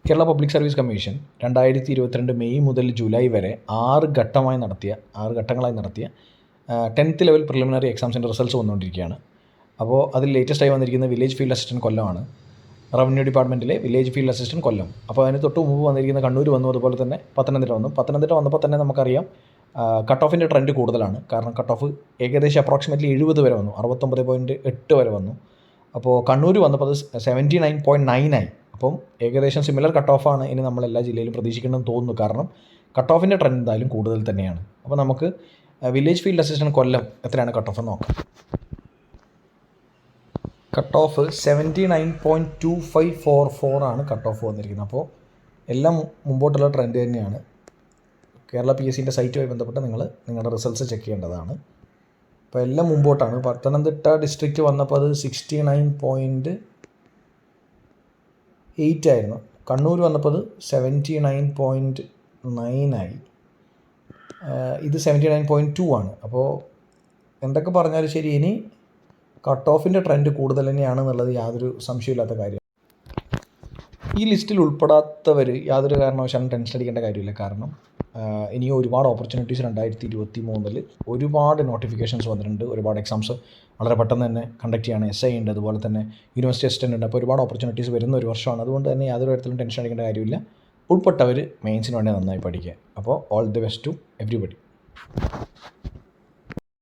Kerala public service commission 2022 May മുതൽ July വരെ 6 ഘട്ടങ്ങളായി നടത്തിയ 10th ലെവൽ പ്രിലിമിനറി എക്സാംസിൻ്റെ റിസൾട്ട്സ് വന്നുകൊണ്ടിരിക്കുകയാണ്. അപ്പോൾ അതിൽ ലേറ്റസ്റ്റായി വന്നിരിക്കുന്നത് വില്ലേജ് ഫീൽഡ് അസിസ്റ്റൻറ്റ് കൊല്ലമാണ്. റവന്യൂ ഡിപ്പാർട്ട്മെൻറ്റിലെ വില്ലേജ് ഫീൽഡ് അസിസ്റ്റൻറ്റ് കൊല്ലം. അപ്പോൾ അതിന് തൊട്ട് മുമ്പ് വന്നിരിക്കുന്ന കണ്ണൂർ വന്നു, അതുപോലെ തന്നെ പത്തനംതിട്ട വന്നു. പത്തനംതിട്ട വന്നപ്പോൾ തന്നെ നമുക്കറിയാം കട്ട് ഓഫിൻ്റെ ട്രെൻഡ് കൂടുതലാണ്. കാരണം കട്ട് ഓഫ് ഏകദേശം അപ്രോക്സിമേറ്റ്ലി 70 വരെ വന്നു, 69.8 വരെ വന്നു. അപ്പോൾ കണ്ണൂർ വന്നപ്പോൾ അത് 79.9 ആയി. അപ്പം ഏകദേശം സിമിലർ കട്ട് ഓഫാണ് ഇനി നമ്മൾ എല്ലാ ജില്ലയിലും പ്രതീക്ഷിക്കണമെന്ന് തോന്നുന്നു. കാരണം കട്ട് ഓഫിൻ്റെ ട്രെൻഡ് എന്തായാലും കൂടുതൽ തന്നെയാണ്. അപ്പോൾ നമുക്ക് വില്ലേജ് ഫീൽഡ് അസിസ്റ്റൻറ്റ് കൊല്ലം എത്രയാണ് കട്ട് ഓഫ് എന്ന് നോക്കാം. കട്ട് ഓഫ് 79.2544 ആണ് കട്ട് ഓഫ് വന്നിരിക്കുന്നത്. അപ്പോൾ എല്ലാം മുമ്പോട്ടുള്ള ട്രെൻഡ് തന്നെയാണ്. കേരള PSCൻ്റെ സൈറ്റുമായി ബന്ധപ്പെട്ട് നിങ്ങളുടെ റിസൾട്ട്സ് ചെക്ക് ചെയ്യേണ്ടതാണ്. അപ്പോൾ എല്ലാം മുമ്പോട്ടാണ്. പത്തനംതിട്ട ഡിസ്ട്രിക്റ്റ് വന്നപ്പോൾ അത് 69.8 ആയിരുന്നു. കണ്ണൂർ വന്നപ്പോൾ അത് 79.9 ആയി. ഇത് 79.2 ആണ്. അപ്പോൾ എന്തൊക്കെ പറഞ്ഞാലും ശരി, ഇനി കട്ട് ഓഫിൻ്റെ ട്രെൻഡ് കൂടുതൽ തന്നെയാണെന്നുള്ളത് യാതൊരു സംശയമില്ലാത്ത കാര്യമാണ്. ഈ ലിസ്റ്റിൽ ഉൾപ്പെടാത്തവർ യാതൊരു കാരണവശാലും ടെൻഷൻ അടിക്കേണ്ട കാര്യമില്ല. കാരണം ഇനിയും ഒരുപാട് ഓപ്പർച്യൂണിറ്റീസ് 2023 ഒരുപാട് നോട്ടിഫിക്കേഷൻസ് വന്നിട്ടുണ്ട്. ഒരുപാട് എക്സാംസ് വളരെ പെട്ടെന്ന് തന്നെ കണ്ടക്ട് ചെയ്യാണ്. SI ഉണ്ട്, അതുപോലെ തന്നെ യൂണിവേഴ്സിറ്റി അസിസ്റ്റൻ്റ് ഉണ്ട്. അപ്പോൾ ഒരുപാട് ഓപ്പർച്യൂണിറ്റീസ് വരുന്ന ഒരു വർഷമാണ്. അതുകൊണ്ട് തന്നെ യാതൊരു തരത്തിലും ടെൻഷൻ അടിക്കേണ്ട കാര്യമില്ല. ഉൾപ്പെട്ടവർ മെയിൻസിന് വേണ്ടി നന്നായി പഠിക്കുക. അപ്പോൾ all the best to everybody.